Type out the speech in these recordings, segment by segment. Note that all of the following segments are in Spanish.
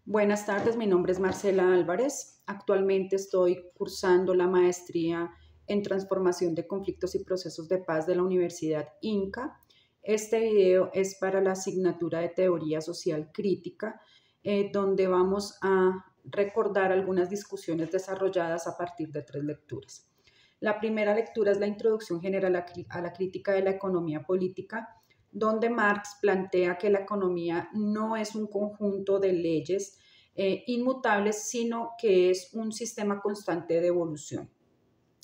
Buenas tardes, mi nombre es Marcela Álvarez. Actualmente estoy cursando la maestría en transformación de conflictos y procesos de paz de la Universidad INCA. Este video es para la asignatura de Teoría Social Crítica, donde vamos a recordar algunas discusiones desarrolladas a partir de 3 lecturas. La primera lectura es la introducción general a la crítica de la economía política, donde Marx plantea que la economía no es un conjunto de leyes inmutables, sino que es un sistema constante de evolución.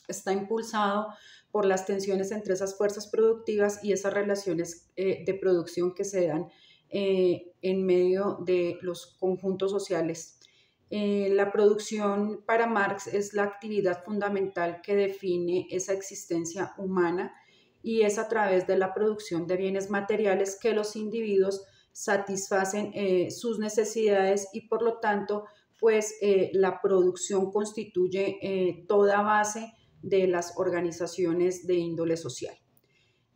Está impulsado por las tensiones entre esas fuerzas productivas y esas relaciones de producción que se dan en medio de los conjuntos sociales. La producción para Marx es la actividad fundamental que define esa existencia humana y es a través de la producción de bienes materiales que los individuos satisfacen sus necesidades y por lo tanto, pues la producción constituye toda base de las organizaciones de índole social.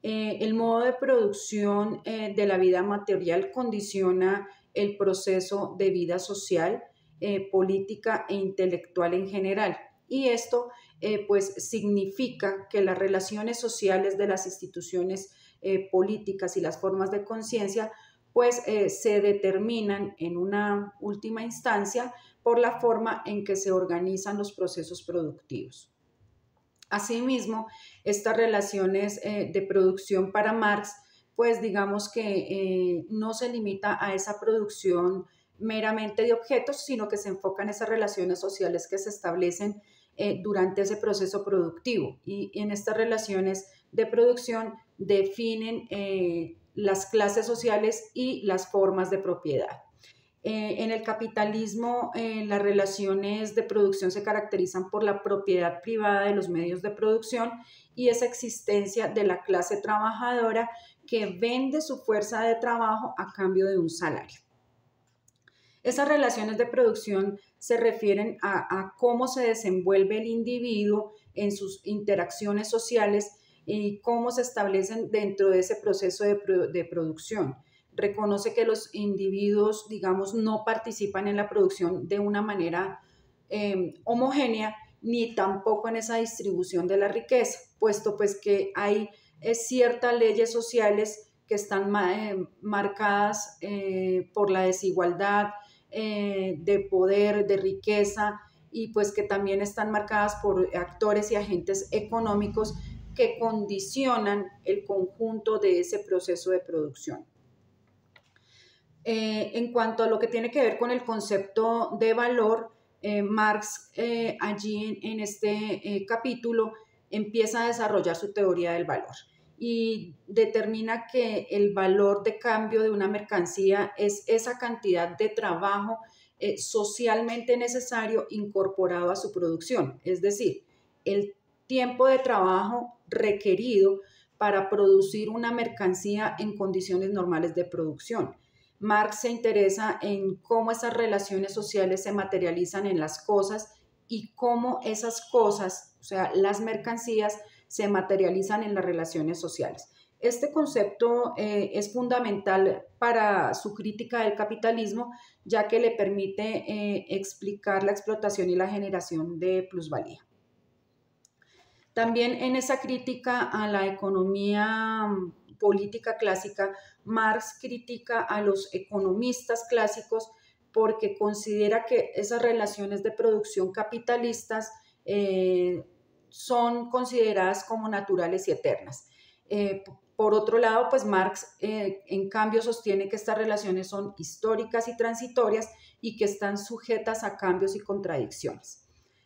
El modo de producción de la vida material condiciona el proceso de vida social, política e intelectual en general. Y esto pues significa que las relaciones sociales de las instituciones políticas y las formas de conciencia pues se determinan en una última instancia por la forma en que se organizan los procesos productivos. Asimismo, estas relaciones de producción para Marx, pues digamos que no se limita a esa producción meramente de objetos, sino que se enfocan en esas relaciones sociales que se establecen durante ese proceso productivo. Y en estas relaciones de producción definen las clases sociales y las formas de propiedad. En el capitalismo, las relaciones de producción se caracterizan por la propiedad privada de los medios de producción y esa existencia de la clase trabajadora que vende su fuerza de trabajo a cambio de un salario. Esas relaciones de producción se refieren a cómo se desenvuelve el individuo en sus interacciones sociales y cómo se establecen dentro de ese proceso de producción. Reconoce que los individuos, digamos, no participan en la producción de una manera homogénea, ni tampoco en esa distribución de la riqueza, puesto pues que hay ciertas leyes sociales que están marcadas por la desigualdad de poder, de riqueza, y pues que también están marcadas por actores y agentes económicos que condicionan el conjunto de ese proceso de producción. En cuanto a lo que tiene que ver con el concepto de valor, Marx allí en este capítulo empieza a desarrollar su teoría del valor y determina que el valor de cambio de una mercancía es esa cantidad de trabajo socialmente necesario incorporado a su producción, es decir, el tiempo de trabajo requerido para producir una mercancía en condiciones normales de producción. Marx se interesa en cómo esas relaciones sociales se materializan en las cosas y cómo esas cosas, o sea, las mercancías, se materializan en las relaciones sociales. Este concepto es fundamental para su crítica del capitalismo, ya que le permite explicar la explotación y la generación de plusvalía. También en esa crítica a la economía política clásica, Marx critica a los economistas clásicos porque considera que esas relaciones de producción capitalistas son consideradas como naturales y eternas. Por otro lado, pues Marx en cambio sostiene que estas relaciones son históricas y transitorias y que están sujetas a cambios y contradicciones.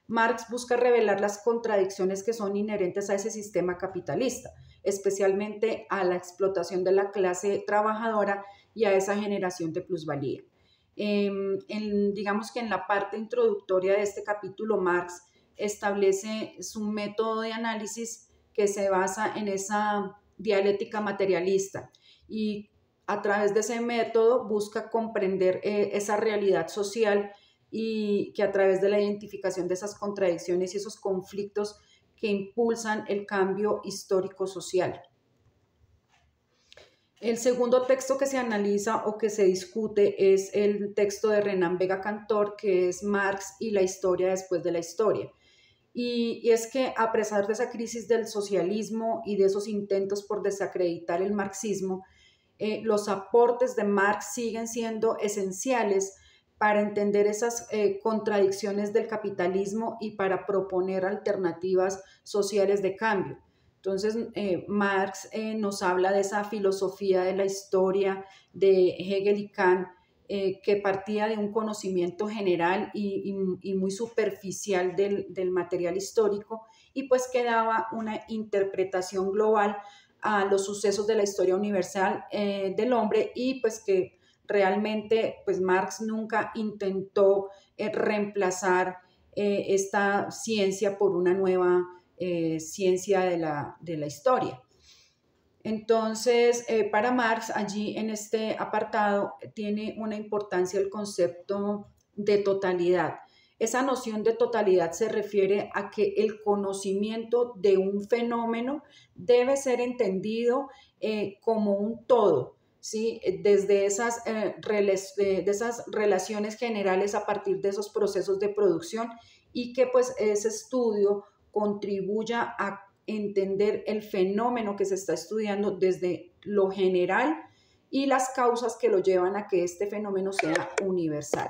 Marx busca revelar las contradicciones que son inherentes a ese sistema capitalista, especialmente a la explotación de la clase trabajadora y a esa generación de plusvalía. Digamos que en la parte introductoria de este capítulo, Marx establece su método de análisis que se basa en esa dialéctica materialista y a través de ese método busca comprender esa realidad social y que a través de la identificación de esas contradicciones y esos conflictos que impulsan el cambio histórico social. El segundo texto que se analiza o que se discute es el texto de Renan Vega Cantor, que es Marx y la historia después de la historia. Y es que a pesar de esa crisis del socialismo y de esos intentos por desacreditar el marxismo, los aportes de Marx siguen siendo esenciales para entender esas contradicciones del capitalismo y para proponer alternativas sociales de cambio. Entonces, Marx nos habla de esa filosofía de la historia de Hegel y Kant, que partía de un conocimiento general y muy superficial del material histórico y pues que daba una interpretación global a los sucesos de la historia universal del hombre y pues que realmente pues Marx nunca intentó reemplazar esta ciencia por una nueva ciencia de la historia. Entonces, para Marx, allí en este apartado tiene una importancia el concepto de totalidad. Esa noción de totalidad se refiere a que el conocimiento de un fenómeno debe ser entendido como un todo, ¿sí? Desde de esas relaciones generales a partir de esos procesos de producción y que pues ese estudio contribuya a entender el fenómeno que se está estudiando desde lo general y las causas que lo llevan a que este fenómeno sea universal.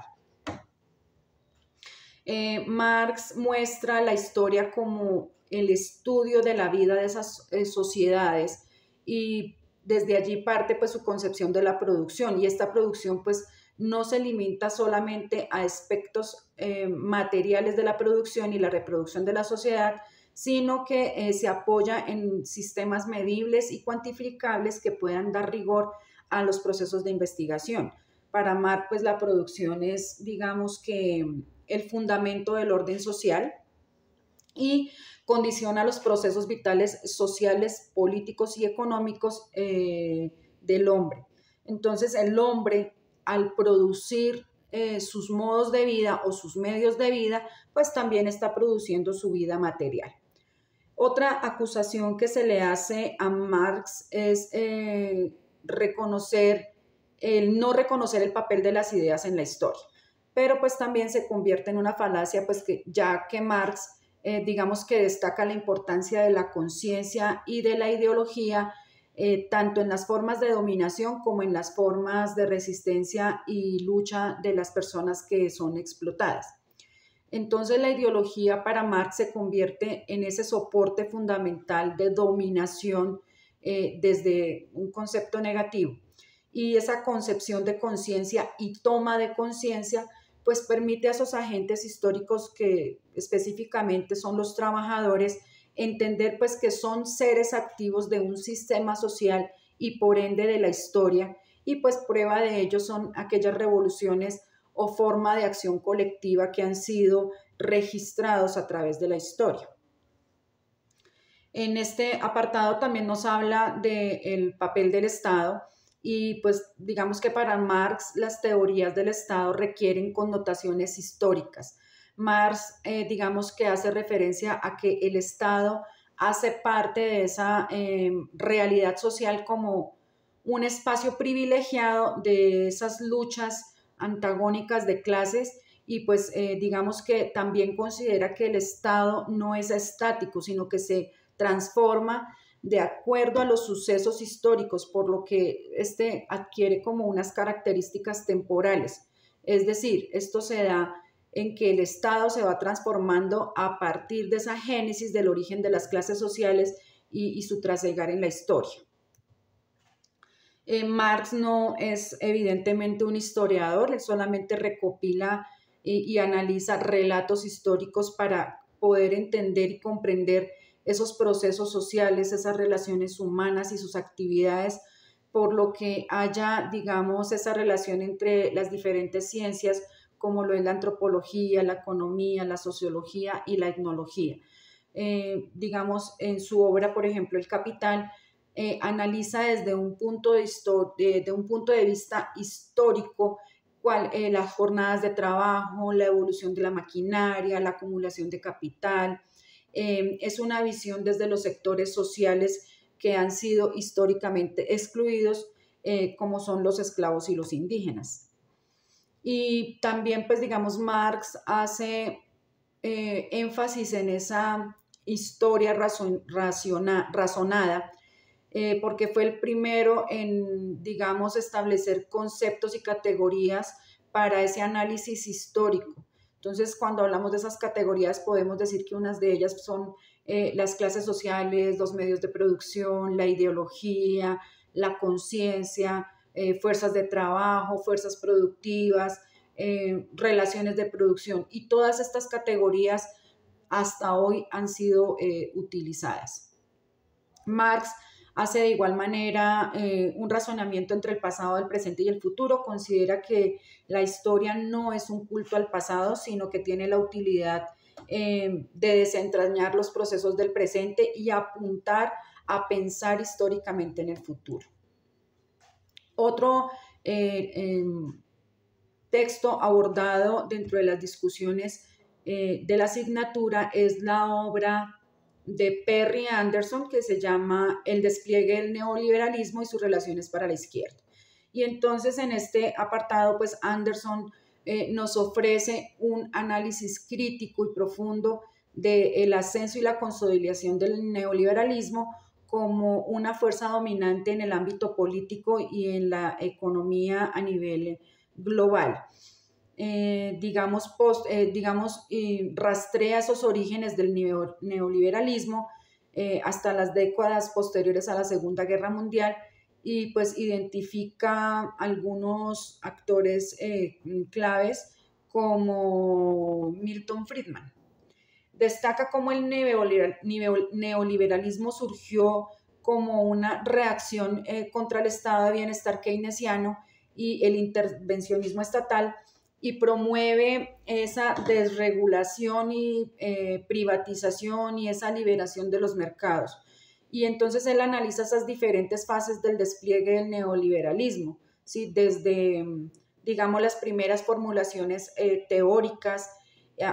Marx muestra la historia como el estudio de la vida de esas sociedades y desde allí parte pues su concepción de la producción y esta producción pues no se limita solamente a aspectos materiales de la producción y la reproducción de la sociedad, sino que se apoya en sistemas medibles y cuantificables que puedan dar rigor a los procesos de investigación. Para Marx, pues la producción es, digamos que, el fundamento del orden social y condiciona los procesos vitales sociales, políticos y económicos del hombre. Entonces, el hombre, al producir sus modos de vida o sus medios de vida, pues también está produciendo su vida material. Otra acusación que se le hace a Marx es no reconocer el papel de las ideas en la historia. Pero pues también se convierte en una falacia, pues que ya que Marx, digamos que destaca la importancia de la conciencia y de la ideología, tanto en las formas de dominación como en las formas de resistencia y lucha de las personas que son explotadas. Entonces la ideología para Marx se convierte en ese soporte fundamental de dominación desde un concepto negativo. Y esa concepción de conciencia y toma de conciencia pues permite a esos agentes históricos que específicamente son los trabajadores entender pues que son seres activos de un sistema social y por ende de la historia y pues prueba de ello son aquellas revoluciones o forma de acción colectiva que han sido registrados a través de la historia. En este apartado también nos habla del papel del Estado y pues digamos que para Marx las teorías del Estado requieren connotaciones históricas. Marx digamos que hace referencia a que el Estado hace parte de esa realidad social como un espacio privilegiado de esas luchas antagónicas de clases y pues digamos que también considera que el Estado no es estático, sino que se transforma de acuerdo a los sucesos históricos, por lo que este adquiere como unas características temporales. Es decir, esto se da en que el Estado se va transformando a partir de esa génesis del origen de las clases sociales y su trasegar en la historia. Marx no es evidentemente un historiador, él solamente recopila y analiza relatos históricos para poder entender y comprender esos procesos sociales, esas relaciones humanas y sus actividades, por lo que haya, digamos, esa relación entre las diferentes ciencias, como lo es la antropología, la economía, la sociología y la etnología. Digamos, en su obra, por ejemplo, El Capital, analiza desde un punto de vista histórico las jornadas de trabajo, la evolución de la maquinaria, la acumulación de capital. Es una visión desde los sectores sociales que han sido históricamente excluidos como son los esclavos y los indígenas. Y también, pues digamos, Marx hace énfasis en esa historia razonada, porque fue el primero en, digamos, establecer conceptos y categorías para ese análisis histórico. Entonces, cuando hablamos de esas categorías, podemos decir que unas de ellas son las clases sociales, los medios de producción, la ideología, la conciencia, fuerzas de trabajo, fuerzas productivas, relaciones de producción. Y todas estas categorías hasta hoy han sido utilizadas. Marx hace de igual manera un razonamiento entre el pasado, el presente y el futuro. Considera que la historia no es un culto al pasado, sino que tiene la utilidad de desentrañar los procesos del presente y apuntar a pensar históricamente en el futuro. Otro texto abordado dentro de las discusiones de la asignatura es la obra de Perry Anderson, que se llama El despliegue del neoliberalismo y sus relaciones para la izquierda. Y entonces en este apartado, pues Anderson nos ofrece un análisis crítico y profundo del ascenso y la consolidación del neoliberalismo como una fuerza dominante en el ámbito político y en la economía a nivel global. Rastrea esos orígenes del neoliberalismo hasta las décadas posteriores a la Segunda Guerra Mundial y pues identifica algunos actores claves como Milton Friedman. Destaca cómo el neoliberalismo surgió como una reacción contra el estado de bienestar keynesiano y el intervencionismo estatal, y promueve esa desregulación y privatización y esa liberación de los mercados. Y entonces él analiza esas diferentes fases del despliegue del neoliberalismo, ¿sí? Desde, digamos, las primeras formulaciones teóricas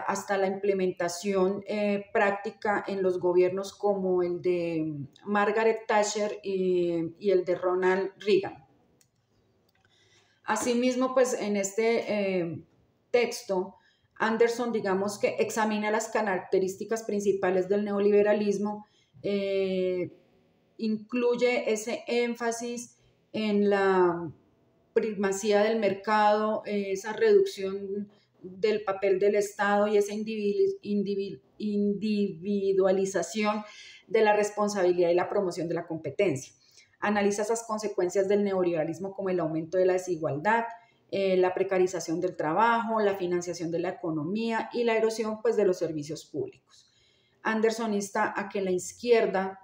hasta la implementación práctica en los gobiernos como el de Margaret Thatcher y el de Ronald Reagan. Asimismo, pues en este texto, Anderson, digamos que examina las características principales del neoliberalismo, incluye ese énfasis en la primacía del mercado, esa reducción del papel del Estado y esa individualización de la responsabilidad y la promoción de la competencia. Analiza esas consecuencias del neoliberalismo como el aumento de la desigualdad, la precarización del trabajo, la financiación de la economía y la erosión, pues, de los servicios públicos. Anderson insta a que la izquierda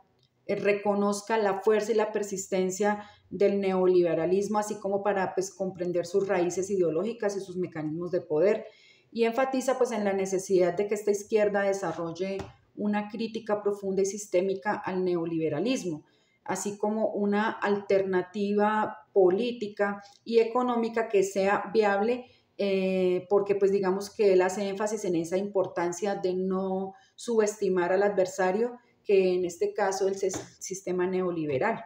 reconozca la fuerza y la persistencia del neoliberalismo, así como para, pues, comprender sus raíces ideológicas y sus mecanismos de poder, y enfatiza, pues, en la necesidad de que esta izquierda desarrolle una crítica profunda y sistémica al neoliberalismo, así como una alternativa política y económica que sea viable, porque pues digamos que él hace énfasis en esa importancia de no subestimar al adversario, que en este caso es el sistema neoliberal.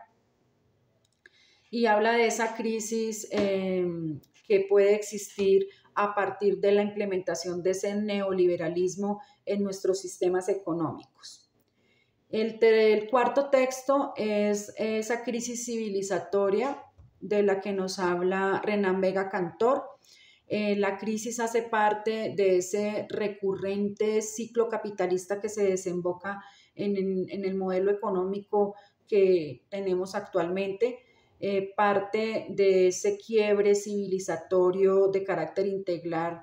Y habla de esa crisis que puede existir a partir de la implementación de ese neoliberalismo en nuestros sistemas económicos. El cuarto texto es esa crisis civilizatoria de la que nos habla Renan Vega Cantor. La crisis hace parte de ese recurrente ciclo capitalista que se desemboca en el modelo económico que tenemos actualmente, parte de ese quiebre civilizatorio de carácter integral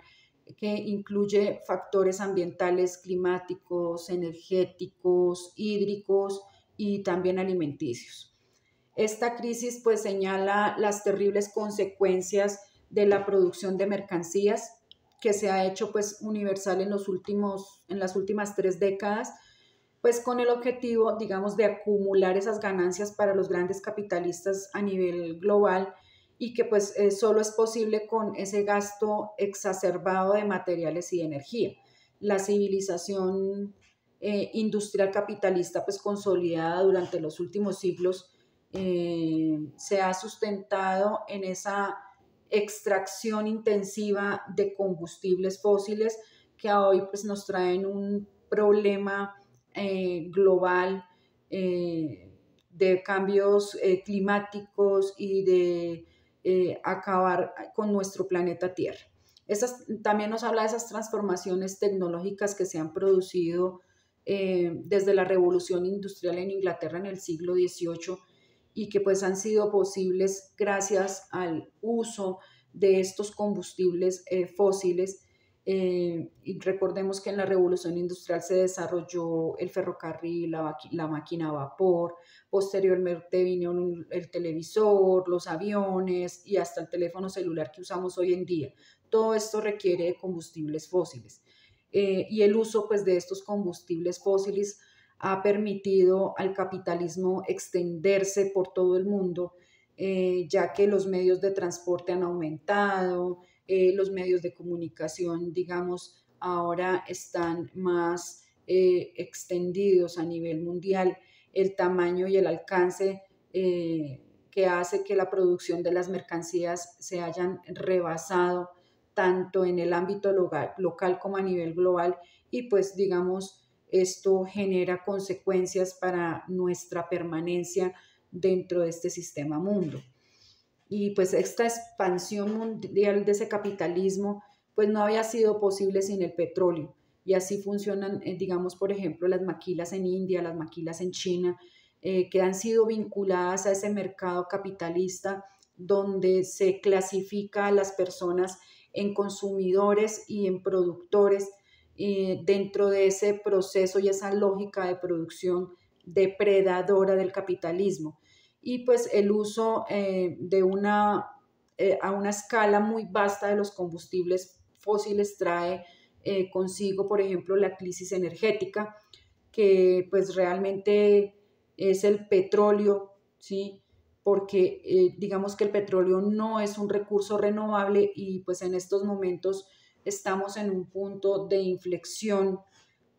que incluye factores ambientales, climáticos, energéticos, hídricos y también alimenticios. Esta crisis pues señala las terribles consecuencias de la producción de mercancías que se ha hecho pues universal en las últimas 3 décadas, pues con el objetivo, digamos, de acumular esas ganancias para los grandes capitalistas a nivel global, y que pues solo es posible con ese gasto exacerbado de materiales y de energía. La civilización industrial capitalista pues consolidada durante los últimos siglos se ha sustentado en esa extracción intensiva de combustibles fósiles que hoy pues, nos traen un problema global de cambios climáticos y de acabar con nuestro planeta Tierra. También nos habla de esas transformaciones tecnológicas que se han producido desde la revolución industrial en Inglaterra en el siglo XVIII y que pues han sido posibles gracias al uso de estos combustibles fósiles. Y recordemos que en la revolución industrial se desarrolló el ferrocarril, la máquina a vapor, posteriormente vino el televisor, los aviones y hasta el teléfono celular que usamos hoy en día. Todo esto requiere de combustibles fósiles. Y el uso pues, de estos combustibles fósiles ha permitido al capitalismo extenderse por todo el mundo, ya que los medios de transporte han aumentado, los medios de comunicación, digamos, ahora están más extendidos a nivel mundial. El tamaño y el alcance que hace que la producción de las mercancías se hayan rebasado tanto en el ámbito local como a nivel global y pues digamos esto genera consecuencias para nuestra permanencia dentro de este sistema mundo. Y pues esta expansión mundial de ese capitalismo pues no había sido posible sin el petróleo. Y así funcionan, digamos, por ejemplo, las maquilas en India, las maquilas en China, que han sido vinculadas a ese mercado capitalista donde se clasifica a las personas en consumidores y en productores dentro de ese proceso y esa lógica de producción depredadora del capitalismo. Y pues el uso a una escala muy vasta de los combustibles fósiles trae consigo, por ejemplo, la crisis energética, que pues realmente es el petróleo, ¿sí? Porque digamos que el petróleo no es un recurso renovable y pues en estos momentos estamos en un punto de inflexión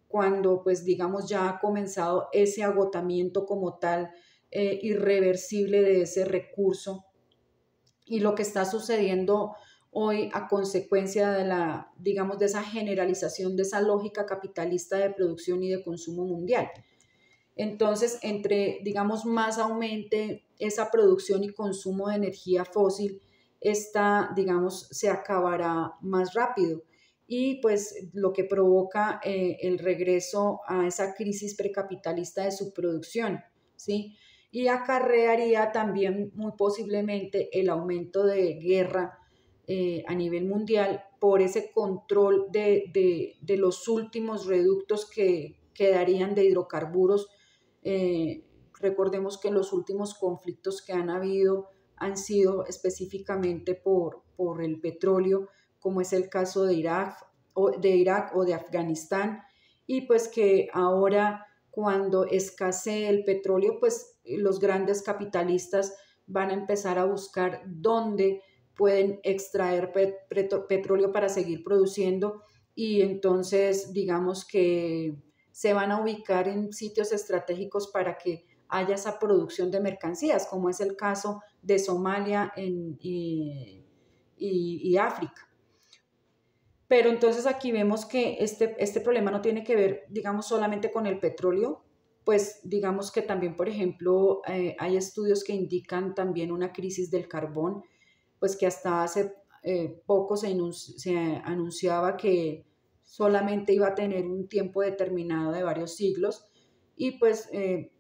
cuando pues digamos ya ha comenzado ese agotamiento como tal irreversible de ese recurso y lo que está sucediendo hoy a consecuencia de digamos, de esa generalización de esa lógica capitalista de producción y de consumo mundial. Entonces, digamos, más aumente esa producción y consumo de energía fósil, digamos, se acabará más rápido. Y pues lo que provoca el regreso a esa crisis precapitalista de subproducción, ¿sí? Y acarrearía también muy posiblemente el aumento de guerra a nivel mundial por ese control de los últimos reductos que quedarían de hidrocarburos. Recordemos que los últimos conflictos que han habido han sido específicamente por el petróleo, como es el caso de Irak o de Afganistán, y pues que ahora cuando escasee el petróleo, pues los grandes capitalistas van a empezar a buscar dónde pueden extraer petróleo para seguir produciendo y entonces digamos que se van a ubicar en sitios estratégicos para que haya esa producción de mercancías, como es el caso de Somalia y África. Pero entonces aquí vemos que este problema no tiene que ver, digamos, solamente con el petróleo, pues digamos que también, por ejemplo, hay estudios que indican también una crisis del carbón, pues que hasta hace poco se anunciaba que solamente iba a tener un tiempo determinado de varios siglos y pues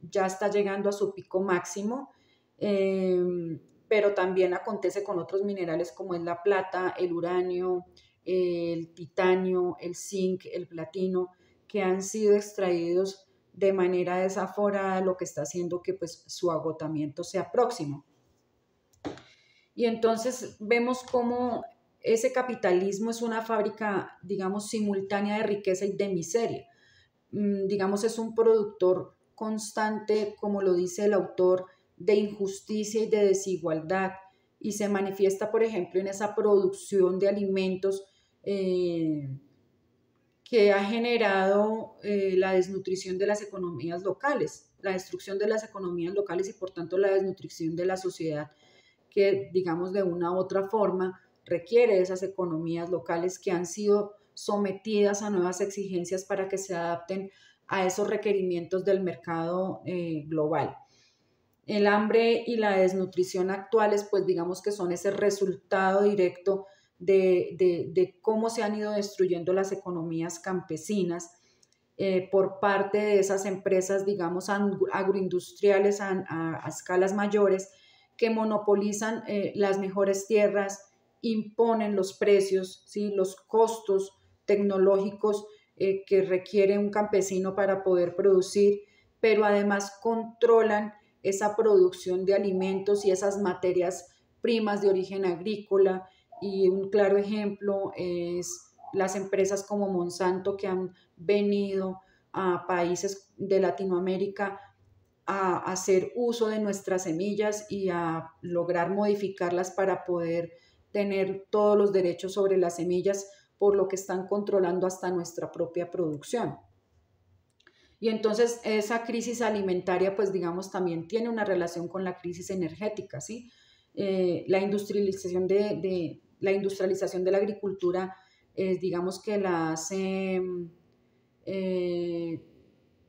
ya está llegando a su pico máximo, pero también acontece con otros minerales como es la plata, el uranio, el titanio, el zinc, el platino, que han sido extraídos de manera desaforada, lo que está haciendo que pues su agotamiento sea próximo. Y entonces vemos cómo ese capitalismo es una fábrica, digamos, simultánea de riqueza y de miseria. Digamos, es un productor constante, como lo dice el autor, de injusticia y de desigualdad, y se manifiesta, por ejemplo, en esa producción de alimentos que ha generado la desnutrición de las economías locales. la destrucción de las economías locales y por tanto la desnutrición de la sociedad, que digamos de una u otra forma requiere esas economías locales que han sido sometidas a nuevas exigencias para que se adapten a esos requerimientos del mercado global. El hambre y la desnutrición actuales, pues digamos que son ese resultado directo de cómo se han ido destruyendo las economías campesinas por parte de esas empresas, digamos, agroindustriales a escalas mayores que monopolizan las mejores tierras, imponen los precios, ¿sí? Los costos tecnológicos que requiere un campesino para poder producir, pero además controlan esa producción de alimentos y esas materias primas de origen agrícola. Y un claro ejemplo es las empresas como Monsanto que han venido a países de Latinoamérica a hacer uso de nuestras semillas y a lograr modificarlas para poder tener todos los derechos sobre las semillas, por lo que están controlando hasta nuestra propia producción. Y entonces esa crisis alimentaria, pues digamos, también tiene una relación con la crisis energética, ¿sí? La la industrialización de la agricultura, digamos que la hace eh,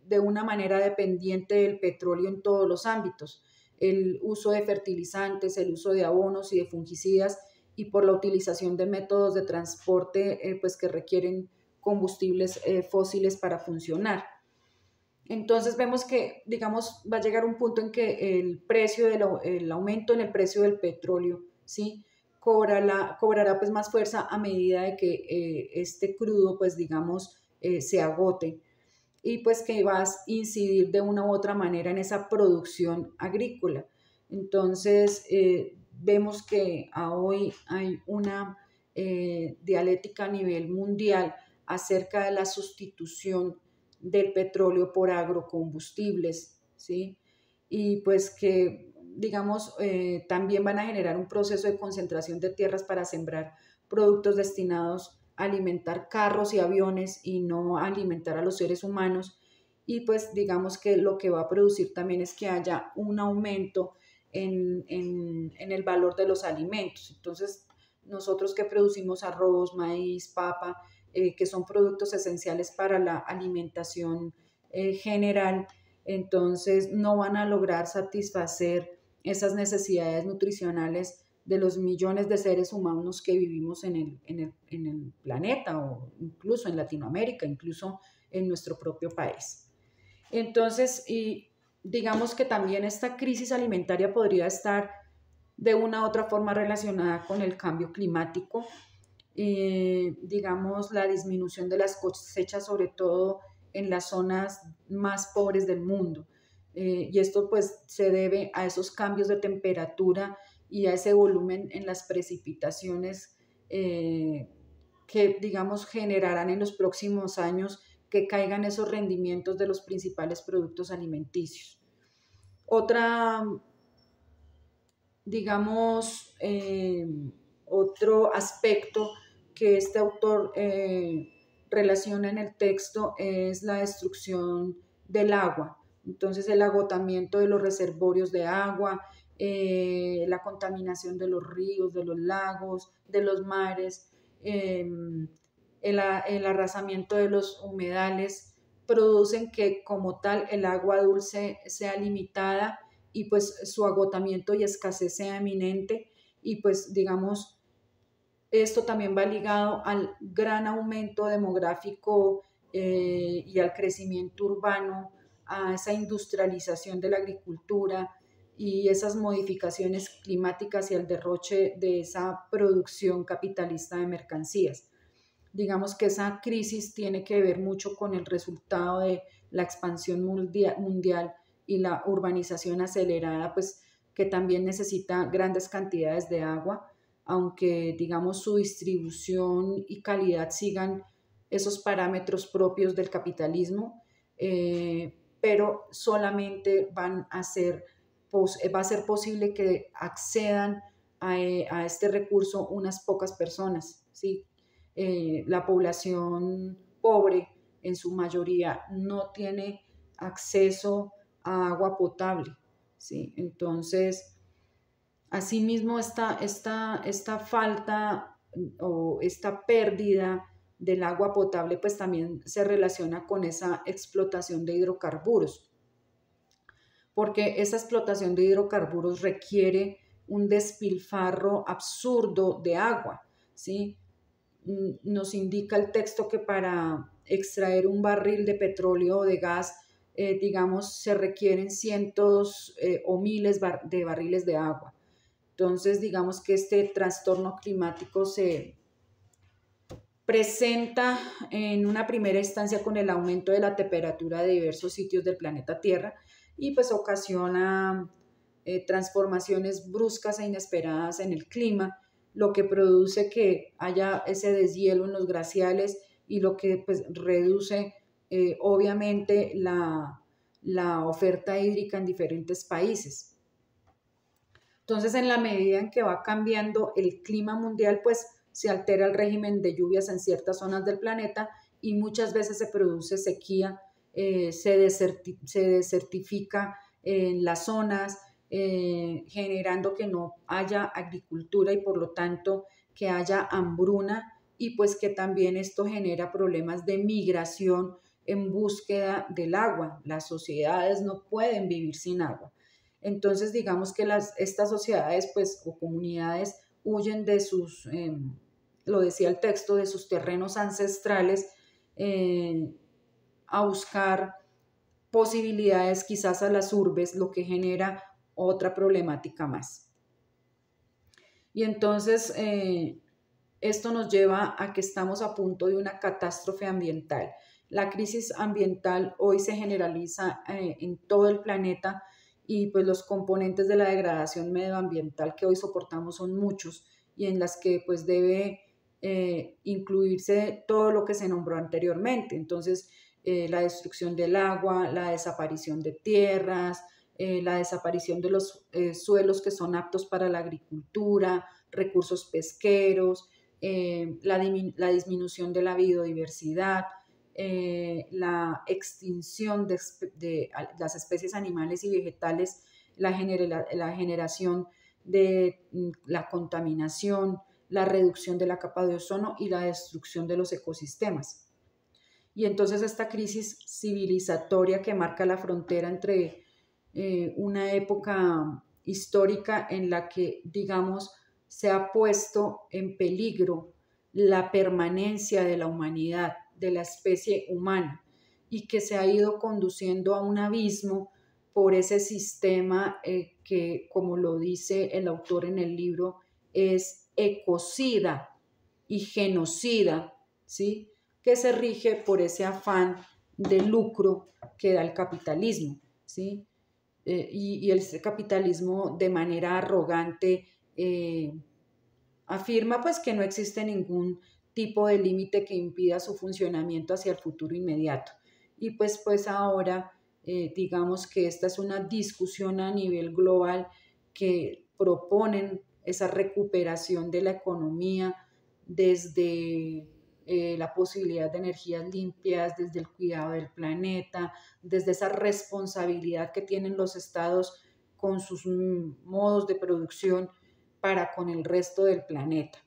de una manera dependiente del petróleo en todos los ámbitos. El uso de fertilizantes, el uso de abonos y de fungicidas y por la utilización de métodos de transporte pues que requieren combustibles fósiles para funcionar. Entonces vemos que, digamos, va a llegar un punto en que el aumento en el precio del petróleo, ¿sí? Cobrará pues más fuerza a medida de que este crudo, pues digamos, se agote y pues que va a incidir de una u otra manera en esa producción agrícola. Entonces, vemos que hoy hay una dialéctica a nivel mundial acerca de la sustitución del petróleo por agrocombustibles, ¿sí? Y pues que, digamos, también van a generar un proceso de concentración de tierras para sembrar productos destinados a alimentar carros y aviones y no a alimentar a los seres humanos. Y pues digamos que lo que va a producir también es que haya un aumento en el valor de los alimentos. Entonces, nosotros que producimos arroz, maíz, papa, que son productos esenciales para la alimentación general, entonces no van a lograr satisfacer esas necesidades nutricionales de los millones de seres humanos que vivimos en el planeta o incluso en Latinoamérica, incluso en nuestro propio país. Entonces, y digamos que también esta crisis alimentaria podría estar de una u otra forma relacionada con el cambio climático, digamos, la disminución de las cosechas, sobre todo en las zonas más pobres del mundo. Y esto pues se debe a esos cambios de temperatura y a ese volumen en las precipitaciones que, digamos, generarán en los próximos años que caigan esos rendimientos de los principales productos alimenticios. Otra, digamos, otro aspecto que este autor relaciona en el texto es la destrucción del agua. Entonces, el agotamiento de los reservorios de agua, la contaminación de los ríos, de los lagos, de los mares, el arrasamiento de los humedales, producen que como tal el agua dulce sea limitada y pues su agotamiento y escasez sea eminente y pues digamos esto también va ligado al gran aumento demográfico y al crecimiento urbano, a esa industrialización de la agricultura y esas modificaciones climáticas y al derroche de esa producción capitalista de mercancías. Digamos que esa crisis tiene que ver mucho con el resultado de la expansión mundial y la urbanización acelerada, pues que también necesita grandes cantidades de agua, aunque digamos su distribución y calidad sigan esos parámetros propios del capitalismo, pero solamente va a ser posible que accedan a este recurso unas pocas personas, ¿sí? La población pobre en su mayoría no tiene acceso a agua potable, ¿sí? Entonces, asimismo, esta falta o esta pérdida del agua potable, pues también se relaciona con esa explotación de hidrocarburos, porque esa explotación de hidrocarburos requiere un despilfarro absurdo de agua, ¿sí? Nos indica el texto que para extraer un barril de petróleo o de gas, digamos, se requieren cientos o miles de barriles de agua. Entonces, digamos que este trastorno climático se presenta en una primera instancia con el aumento de la temperatura de diversos sitios del planeta Tierra y pues ocasiona transformaciones bruscas e inesperadas en el clima, lo que produce que haya ese deshielo en los glaciales y lo que pues reduce obviamente la oferta hídrica en diferentes países. Entonces, en la medida en que va cambiando el clima mundial, pues se altera el régimen de lluvias en ciertas zonas del planeta y muchas veces se produce sequía, se desertifica en las zonas, generando que no haya agricultura y por lo tanto que haya hambruna y pues que también esto genera problemas de migración en búsqueda del agua. Las sociedades no pueden vivir sin agua. Entonces, digamos que estas sociedades pues, o comunidades huyen de sus, lo decía el texto, de sus terrenos ancestrales a buscar posibilidades quizás a las urbes, lo que genera otra problemática más. Y entonces, esto nos lleva a que estamos a punto de una catástrofe ambiental. La crisis ambiental hoy se generaliza en todo el planeta y pues los componentes de la degradación medioambiental que hoy soportamos son muchos y en las que pues debe incluirse todo lo que se nombró anteriormente. Entonces, la destrucción del agua, la desaparición de tierras, la desaparición de los suelos que son aptos para la agricultura, recursos pesqueros, la disminución de la biodiversidad, la extinción de las especies animales y vegetales, la generación de la contaminación, la reducción de la capa de ozono y la destrucción de los ecosistemas. Y entonces esta crisis civilizatoria que marca la frontera entre una época histórica en la que, digamos, se ha puesto en peligro la permanencia de la humanidad, de la especie humana, y que se ha ido conduciendo a un abismo por ese sistema que, como lo dice el autor en el libro, es ecocida y genocida, ¿sí? Que se rige por ese afán de lucro que da el capitalismo, ¿sí? Y el capitalismo de manera arrogante afirma pues que no existe ningún tipo de límite que impida su funcionamiento hacia el futuro inmediato. Y pues ahora digamos que esta es una discusión a nivel global que proponen esa recuperación de la economía desde la posibilidad de energías limpias, desde el cuidado del planeta, desde esa responsabilidad que tienen los estados con sus modos de producción para con el resto del planeta.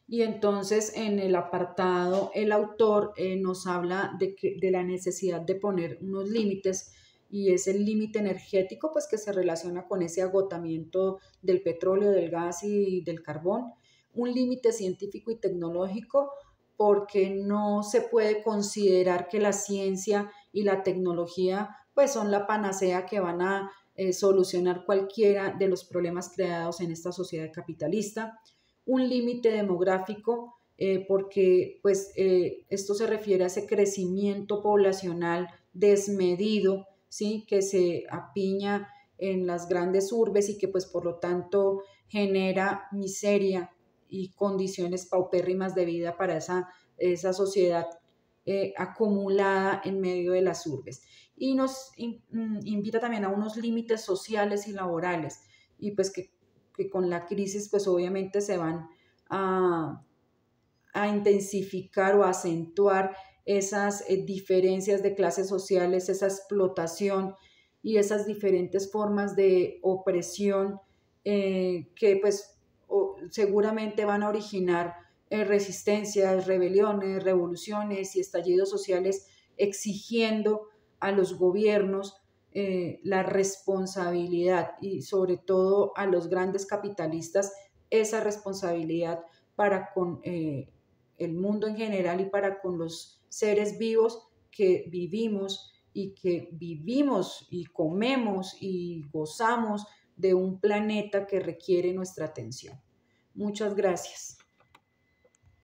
Y entonces en el apartado el autor nos habla de la necesidad de poner unos límites y es el límite energético pues que se relaciona con ese agotamiento del petróleo, del gas y del carbón, un límite científico y tecnológico porque no se puede considerar que la ciencia y la tecnología pues son la panacea que van a solucionar cualquiera de los problemas creados en esta sociedad capitalista, un límite demográfico porque pues esto se refiere a ese crecimiento poblacional desmedido, ¿sí? Que se apiña en las grandes urbes y que pues por lo tanto genera miseria y condiciones paupérrimas de vida para esa sociedad acumulada en medio de las urbes. Y nos invita también a unos límites sociales y laborales y pues que con la crisis pues obviamente se van a intensificar o a acentuar esas diferencias de clases sociales, esa explotación y esas diferentes formas de opresión que pues seguramente van a originar resistencias, rebeliones, revoluciones y estallidos sociales exigiendo a los gobiernos la responsabilidad y sobre todo a los grandes capitalistas esa responsabilidad para con el mundo en general y para con los seres vivos que vivimos y comemos y gozamos de un planeta que requiere nuestra atención. Muchas gracias.